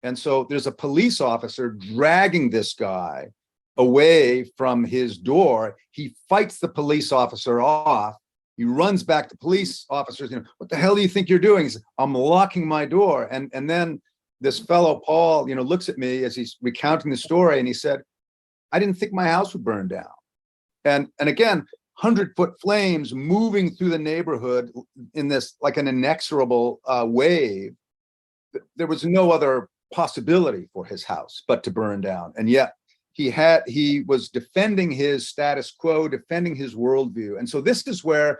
And so there's a police officer dragging this guy away from his door. He fights the police officer off. He runs back to police officers. What the hell do you think you're doing? He says, I'm locking my door. And then this fellow, Paul, looks at me as he's recounting the story, and he said, I didn't think my house would burn down. And again, 100-foot flames moving through the neighborhood in this, like an inexorable wave. There was no other possibility for his house but to burn down. And yet he was defending his status quo, defending his worldview. And so this is where,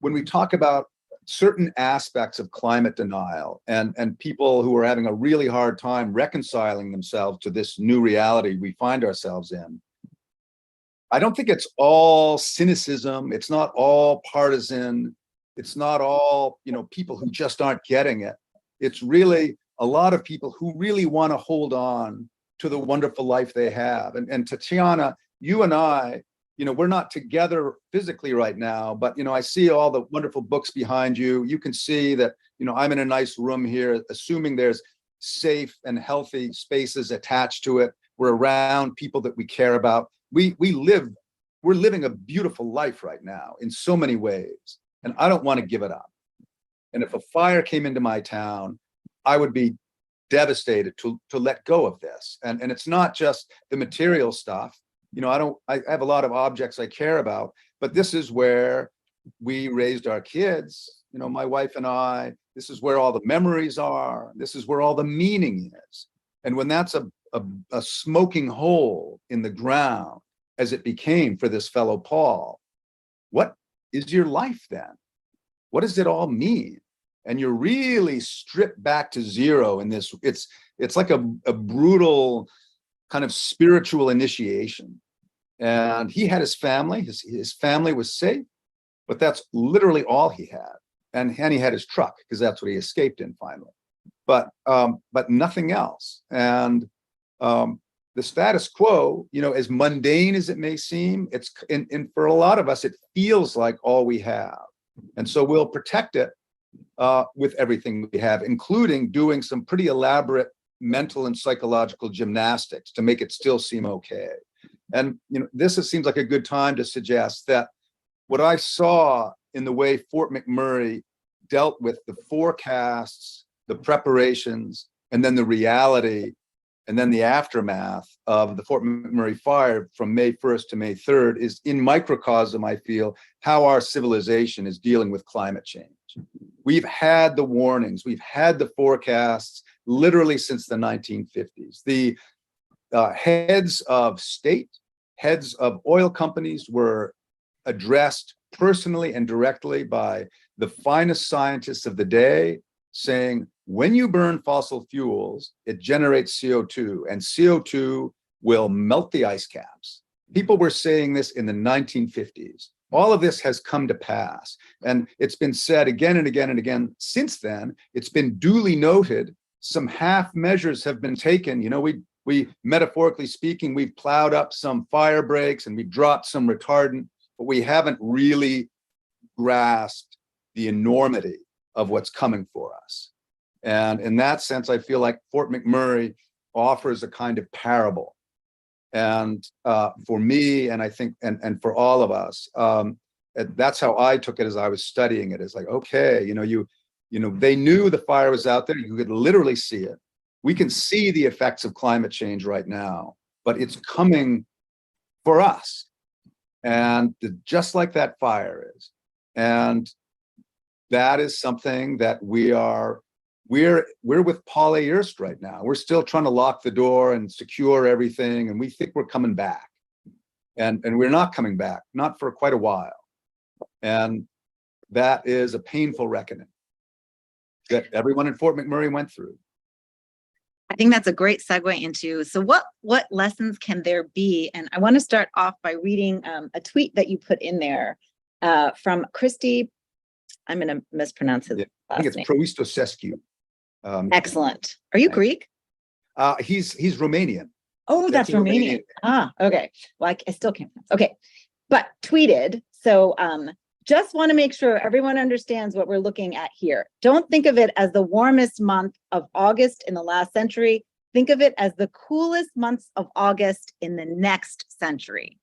when we talk about certain aspects of climate denial and people who are having a really hard time reconciling themselves to this new reality we find ourselves in, I don't think it's all cynicism. It's not all partisan. It's not all, people who just aren't getting it. It's really a lot of people who really want to hold on to the wonderful life they have. And Tatiana, you and I, we're not together physically right now, but, I see all the wonderful books behind you. You can see that, I'm in a nice room here, assuming there's safe and healthy spaces attached to it. We're around people that we care about. We're living a beautiful life right now in so many ways, and I don't want to give it up. And if a fire came into my town, I would be devastated to let go of this. And it's not just the material stuff. I have a lot of objects I care about, but this is where we raised our kids, my wife and I. This is where all the memories are. This is where all the meaning is. And when that's a smoking hole in the ground, as it became for this fellow Paul, what is your life then? What does it all mean? And you're really stripped back to zero in this. It's like a brutal kind of spiritual initiation. And he had his family. His family was safe, but that's literally all he had. And he had his truck, because that's what he escaped in finally. But nothing else. And the status quo, as mundane as it may seem, it's and for a lot of us, it feels like all we have. And so we'll protect it with everything we have, including doing some pretty elaborate mental and psychological gymnastics to make it still seem okay. And this seems like a good time to suggest that what I saw in the way Fort McMurray dealt with the forecasts, the preparations, and then the reality and then the aftermath of the Fort McMurray fire from May 1st to May 3rd is in microcosm, I feel, how our civilization is dealing with climate change. We've had the warnings, we've had the forecasts literally since the 1950s. The heads of state, heads of oil companies were addressed personally and directly by the finest scientists of the day, saying, when you burn fossil fuels, it generates CO2, and CO2 will melt the ice caps. People were saying this in the 1950s. All of this has come to pass. And it's been said again and again and again since then. It's been duly noted. Some half measures have been taken. You know, we metaphorically speaking, we've plowed up some fire breaks and we dropped some retardant, but we haven't really grasped the enormity of what's coming for us. And in that sense, I feel like Fort McMurray offers a kind of parable. And for me, and I think, and for all of us, that's how I took it as I was studying it. It's like, okay, they knew the fire was out there. You could literally see it. We can see the effects of climate change right now, but it's coming for us. And just like that fire is. And that is something that we're with Paul A. Erst right now. We're still trying to lock the door and secure everything, and we think we're coming back. And we're not coming back, not for quite a while. And that is a painful reckoning that everyone in Fort McMurray went through. I think that's a great segue into, so what lessons can there be? And I want to start off by reading a tweet that you put in there from Christy. I'm going to mispronounce his I think it's name. Proistosescu. Excellent. Are you Greek? He's Romanian. Oh, that's Romanian. Okay. Well, I still can't pronounce. Okay. But tweeted. So just want to make sure everyone understands what we're looking at here. Don't think of it as the warmest month of August in the last century. Think of it as the coolest months of August in the next century.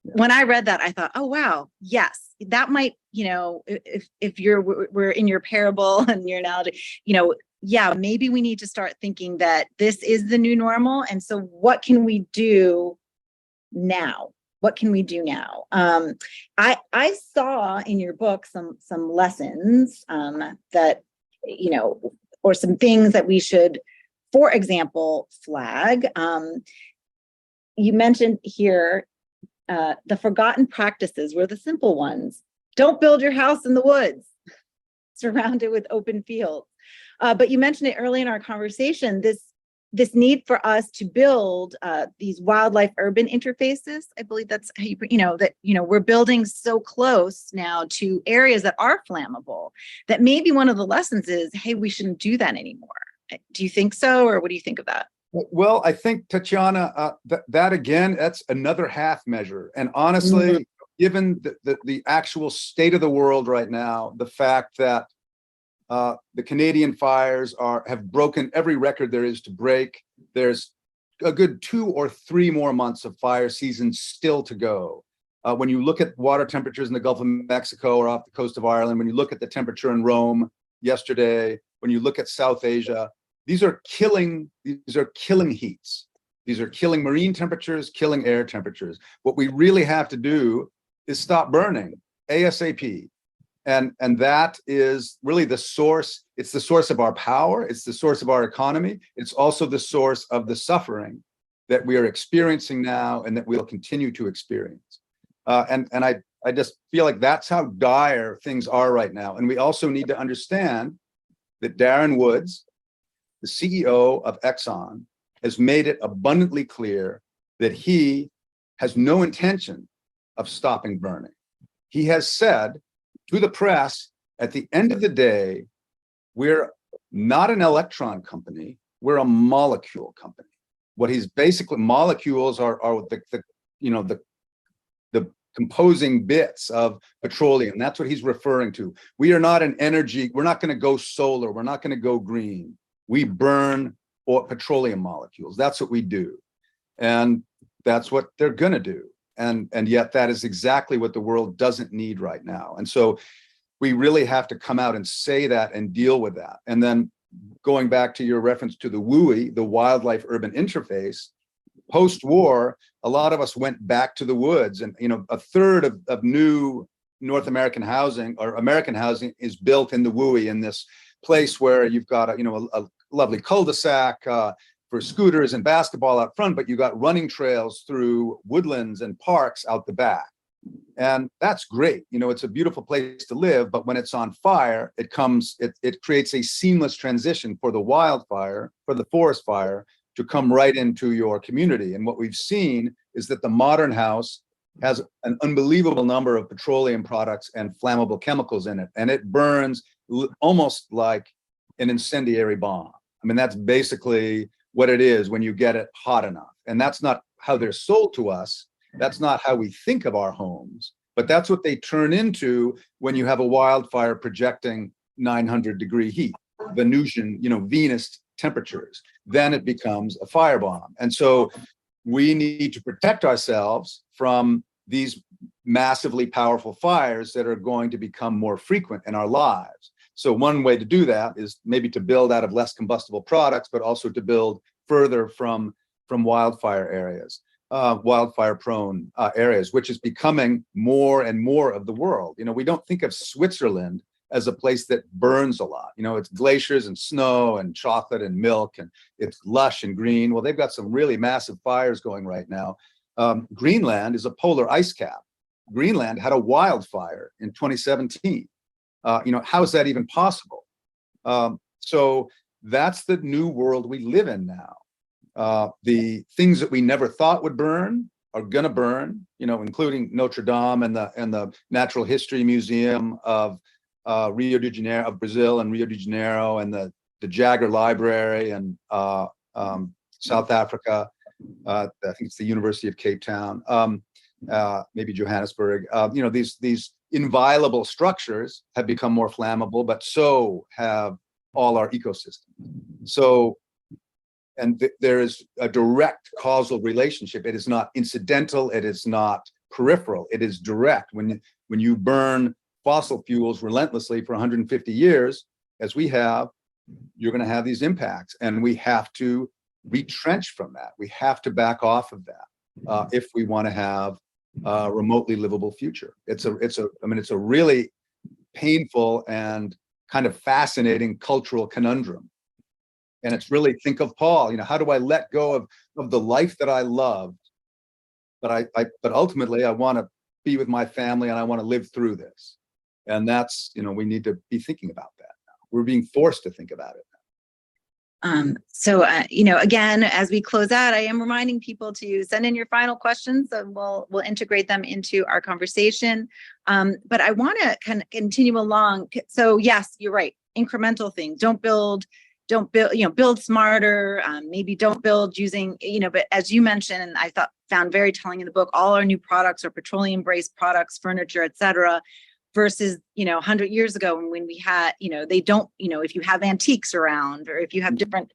When I read that, I thought, oh, wow, yes, that might, if we're in your parable and your analogy, yeah, maybe we need to start thinking that this is the new normal. And so what can we do now? What can we do now? I saw in your book some lessons that, or some things that we should, for example, flag. You mentioned here, the forgotten practices were the simple ones. Don't build your house in the woods, surround it with open fields. But you mentioned it early in our conversation, this need for us to build these wildlife urban interfaces. I believe that's how we're building so close now to areas that are flammable, that maybe one of the lessons is, hey, we shouldn't do that anymore. Do you think so? Or what do you think of that? Well, I think, Tatiana, that again, that's another half measure. And honestly, given the actual state of the world right now, the fact that the Canadian fires have broken every record there is to break. There's a good 2 or 3 more months of fire season still to go. When you look at water temperatures in the Gulf of Mexico or off the coast of Ireland, when you look at the temperature in Rome yesterday, when you look at South Asia, these are killing heats. These are killing marine temperatures, killing air temperatures. What we really have to do is stop burning ASAP. And that is really the source. It's the source of our power. It's the source of our economy. It's also the source of the suffering that we are experiencing now and that we'll continue to experience. And I just feel like that's how dire things are right now. And we also need to understand that Darren Woods, the CEO of Exxon, has made it abundantly clear that he has no intention of stopping burning. He has said to the press, at the end of the day, we're not an electron company, we're a molecule company. What he's basically, molecules are the composing bits of petroleum. That's what he's referring to. We are not an energy, we're not going to go solar, we're not going to go green. We burn petroleum molecules. That's what we do. And that's what they're going to do. And yet that is exactly what the world doesn't need right now. And so we really have to come out and say that and deal with that. And then going back to your reference to the WUI, the wildlife urban interface, post-war, a lot of us went back to the woods, and a third of new North American housing or American housing is built in the WUI, in this place where you've got a lovely cul-de-sac for scooters and basketball out front, but you got running trails through woodlands and parks out the back. And that's great. It's a beautiful place to live, but when it's on fire, it creates a seamless transition for the wildfire, for the forest fire to come right into your community. And what we've seen is that the modern house has an unbelievable number of petroleum products and flammable chemicals in it, and it burns almost like an incendiary bomb. I mean, that's basically what it is when you get it hot enough. And that's not how they're sold to us. That's not how we think of our homes, but that's what they turn into when you have a wildfire projecting 900-degree heat, Venusian, Venus temperatures. Then it becomes a firebomb. And so we need to protect ourselves from these massively powerful fires that are going to become more frequent in our lives. So one way to do that is maybe to build out of less combustible products, but also to build further from wildfire areas, wildfire-prone areas, which is becoming more and more of the world. We don't think of Switzerland as a place that burns a lot. It's glaciers and snow and chocolate and milk, and it's lush and green. Well, they've got some really massive fires going right now. Greenland is a polar ice cap. Greenland had a wildfire in 2017. How is that even possible? So that's the new world we live in now. The things that we never thought would burn are going to burn, including Notre Dame and the Natural History Museum of Rio de Janeiro, of Brazil, and Rio de Janeiro, and the Jagger Library and South Africa. I think it's the University of Cape Town, maybe Johannesburg. These inviolable structures have become more flammable, but so have all our ecosystems. So, and there is a direct causal relationship. It is not incidental. It is not peripheral. It is direct. When you burn fossil fuels relentlessly for 150 years, as we have, you're going to have these impacts, and we have to retrench from that. We have to back off of that if we want to have a remotely livable future. It's a really painful and kind of fascinating cultural conundrum. And it's really, think of Paul, how do I let go of the life that I loved, but ultimately I want to be with my family and I want to live through this. And that's, we need to be thinking about that now. We're being forced to think about it now. Again, as we close out, I am reminding people to send in your final questions, and we'll integrate them into our conversation. But I want to kind of continue along. So yes, you're right. Incremental things. Don't build, build smarter. Maybe don't build using, but as you mentioned, and I found very telling in the book, all our new products are petroleum-based products, furniture, et cetera, versus, 100 years ago when we had, they don't, if you have antiques around or if you have different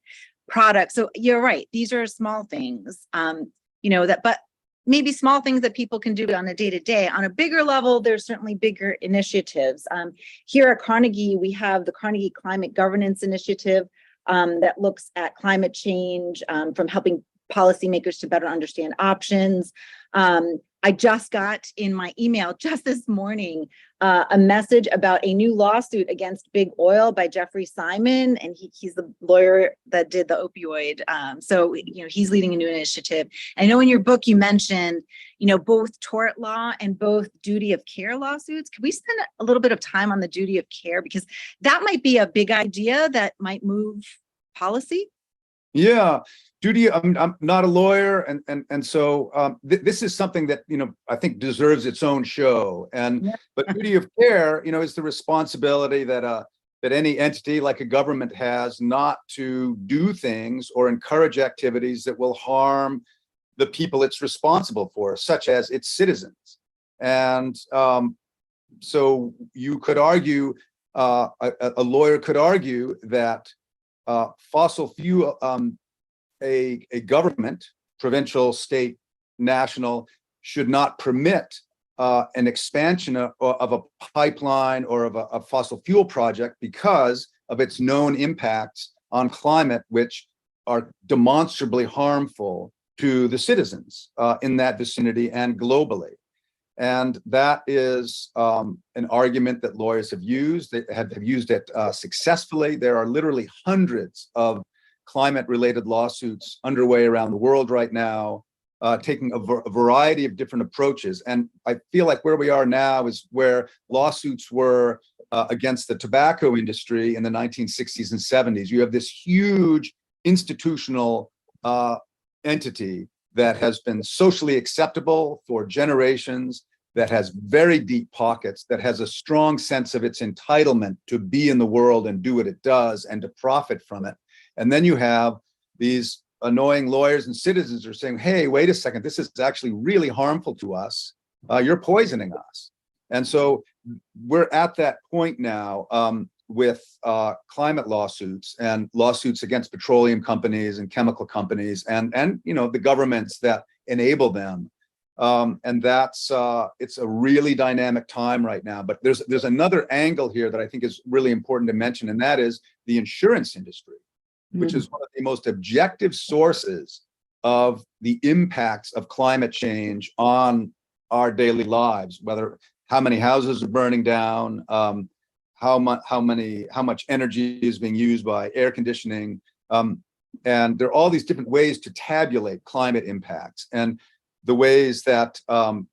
products. So you're right. These are small things, but maybe small things that people can do on a day-to-day. On a bigger level, there's certainly bigger initiatives. Here at Carnegie, we have the Carnegie Climate Governance Initiative that looks at climate change from helping policymakers to better understand options. I just got in my email just this morning a message about a new lawsuit against Big Oil by Jeffrey Simon, and he's the lawyer that did the opioid. So he's leading a new initiative. I know in your book you mentioned both tort law and both duty of care lawsuits. Could we spend a little bit of time on the duty of care, because that might be a big idea that might move policy? Yeah. Duty, I'm not a lawyer, and so this is something that I think deserves its own show. But duty of care, is the responsibility that any entity like a government has not to do things or encourage activities that will harm the people it's responsible for, such as its citizens. And so you could argue, a lawyer could argue that fossil fuel. A government, provincial, state, national, should not permit an expansion of a pipeline or of a fossil fuel project, because of its known impacts on climate, which are demonstrably harmful to the citizens in that vicinity and globally. And that is an argument that lawyers have used. They have used it successfully. There are literally hundreds of climate-related lawsuits underway around the world right now, taking a variety of different approaches. And I feel like where we are now is where lawsuits were against the tobacco industry in the 1960s and 70s. You have this huge institutional entity that has been socially acceptable for generations, that has very deep pockets, that has a strong sense of its entitlement to be in the world and do what it does and to profit from it. And then you have these annoying lawyers and citizens who are saying, hey, wait a second, this is actually really harmful to us. You're poisoning us. And so we're at that point now with climate lawsuits and lawsuits against petroleum companies and chemical companies and the governments that enable them. And that's it's a really dynamic time right now. But there's another angle here that I think is really important to mention, and that is the insurance industry, which is one of the most objective sources of the impacts of climate change on our daily lives, whether how many houses are burning down, how much energy is being used by air conditioning. And there are all these different ways to tabulate climate impacts. And the ways that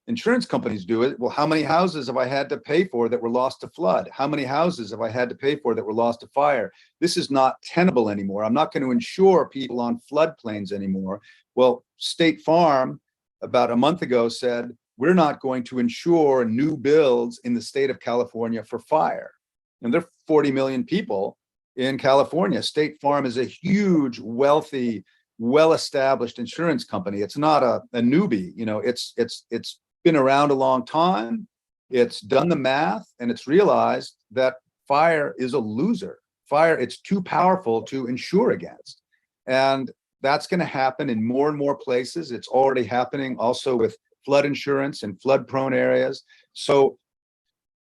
insurance companies do it, well, how many houses have I had to pay for that were lost to flood? How many houses have I had to pay for that were lost to fire? This is not tenable anymore. I'm not going to insure people on floodplains anymore. Well, State Farm about a month ago said, we're not going to insure new builds in the state of California for fire. And there are 40 million people in California. State Farm is a huge, wealthy, well-established insurance company. It's not a newbie. It's been around a long time. It's done the math, and it's realized that fire is a loser. Fire, it's too powerful to insure against. And that's going to happen in more and more places. It's already happening also with flood insurance in flood-prone areas. So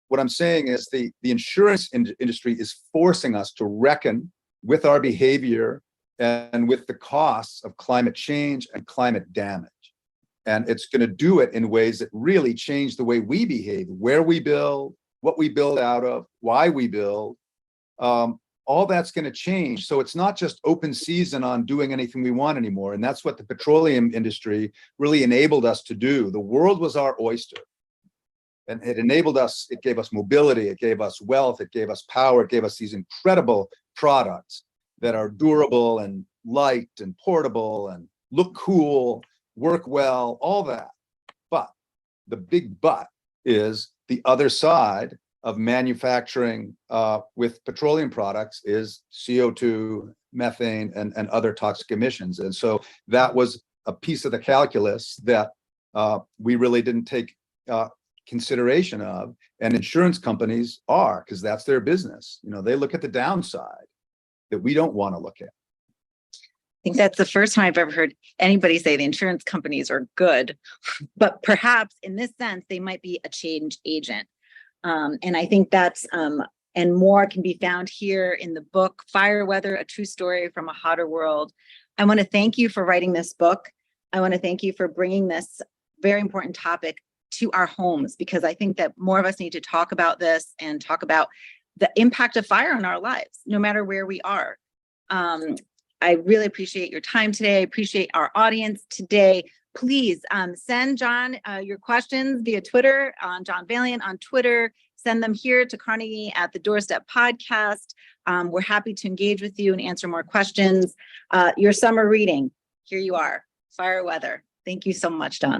what I'm saying is the insurance industry is forcing us to reckon with our behavior and with the costs of climate change and climate damage. And it's going to do it in ways that really change the way we behave, where we build, what we build out of, why we build. All that's going to change. So it's not just open season on doing anything we want anymore. And that's what the petroleum industry really enabled us to do. The world was our oyster. And it enabled us, it gave us mobility, it gave us wealth, it gave us power, it gave us these incredible products that are durable and light and portable and look cool, work well, all that. But the big but is the other side of manufacturing with petroleum products is CO2, methane, and other toxic emissions. And so that was a piece of the calculus that we really didn't take consideration of, and insurance companies are, because that's their business. They look at the downside that we don't want to look at. I think that's the first time I've ever heard anybody say the insurance companies are good, but perhaps in this sense, they might be a change agent. And I think that's, and more can be found here in the book, Fire Weather, A True Story from a Hotter World. I want to thank you for writing this book. I want to thank you for bringing this very important topic to our homes, because I think that more of us need to talk about this and talk about the impact of fire on our lives, no matter where we are. I really appreciate your time today. I appreciate our audience today. Please send John your questions via Twitter, on John Vaillant on Twitter. Send them here to Carnegie at the Doorstep podcast. We're happy to engage with you and answer more questions. Your summer reading, here you are, Fire Weather. Thank you so much, Don.